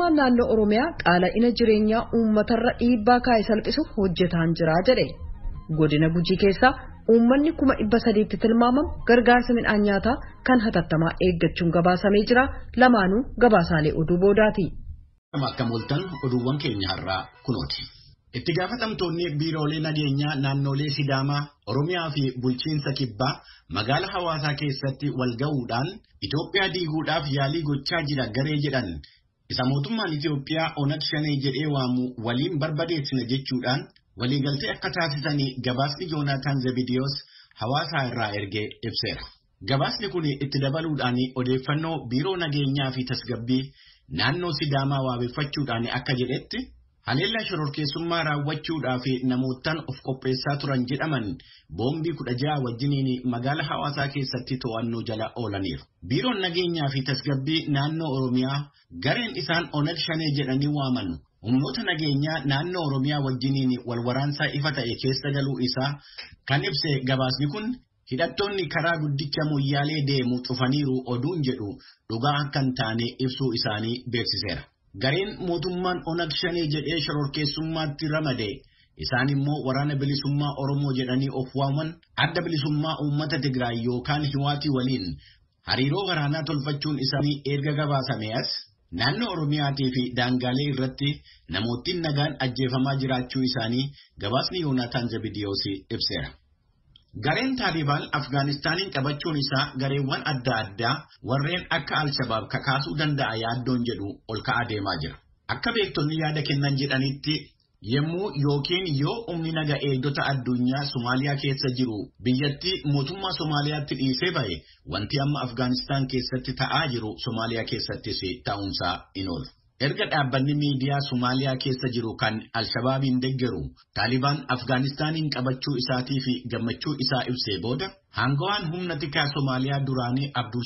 mootummaan naannoo Oromiyaa qaala'ina jireenyaa uummatarra dhiibbaa kaa'e salphisuuf hojjetaan jira jedhe. Godina Gujii keessaa uummanni 300,000tti tilmaamamu gargaarsa midhaan nyaataa kan hatattamaa eeggachuun gabaasamee jira. Lamaanuu gabaasaalee oduu boodaati. Akka mul'atan oduuwwan keenya har'aa kunooti. Itti gaafatamtoonni biiroolee nageenyaa naannolee Sidaamaa, Oromiyaa fi bulchiinsa Kibbaa magaalaa Hawaasaa keessatti wal ga'uudhaan Itoophiyaa diiguudhaaf yaalii gochaa jira garee jedhan. Isa mootummaan Itoophiyaa Onag Shanee jedhee waamu waliin barbadeessina jechuudhaan waliigaltee akka taasisanii gabaasni Yoonaataan Zebidiyoos Hawaasaa irraa ergee ibseera. Gabaasni kun itti dabaluudhaan odeeffannoo biiroo nageenyaa fi tasgabbii naannoo Sidaamaa waabeffachuudhaan akka jedhetti haleellaa shororkeessummaa raawwachuudhaaf namootaan of qopheessaa turan jedhaman boombii 16 wajjiniin magaalaa Hawaasaa keessatti to'annoo jala oolaniiru. Biiroon nageenyaa fi tasgabbii naannoo Oromiyaa gareen isaan Onag Shanee jedhanii waaman humnoota nageenyaa naannoo Oromiyaa wajjiniin wal waraansaa ifa ta'e keessa galuu isaa kan ibse gabaasni kun hidhattoonni karaa guddicha Moyyaalee deemu cufaniiru oduun jedhu dhugaa akka hin taane ibsuu isaanii beeksiseera. Gareen mootummaan Onag Shanee jedhee shororkeessummaatti ramade isaan immoo waraana bilisummaa Oromoo jedhanii of waaman adda bilisummaa uummata Tigraay yookaan Hiwaatii waliin hariiroo waraanaa tolfachuun isaanii erga gabaasamee as naannoo Oromiyaatii fi daangaalee irratti namootni nagaan ajjeefamaa jiraachuu isaanii gabaasni Yoonaataan Zebidiyoos ibseera. Gareen Taalibaan Afgaanistaaniin qabachuun isaa gareewwan adda addaa warreen akka Al-Shabaab kakaasuu danda'a yaaddoon jedhu ol ka'aa deemaa jira. Akka beektonni yaada kennan jedhanitti yemmuu yookiin yoo humni naga eegdota addunyaa Somaaliyaa keessa jiru biyyattii mootummaa Somaaliyaatti dhiisee ba'e wanti amma Afgaanistaan keessatti ta'aa jiru Somaaliyaa keessattis ta'uunsaa hin oolu. Erga dhaabbanni miidiyaa Somaaliyaa keessa jiru kan Al-Shabaabiin deeggaru Taalibaan Afgaanistaaniin qabachuu isaatii fi gammachuu isaa ibsee booda hangawaan humna tikaa Somaaliyaa duraanii Abdul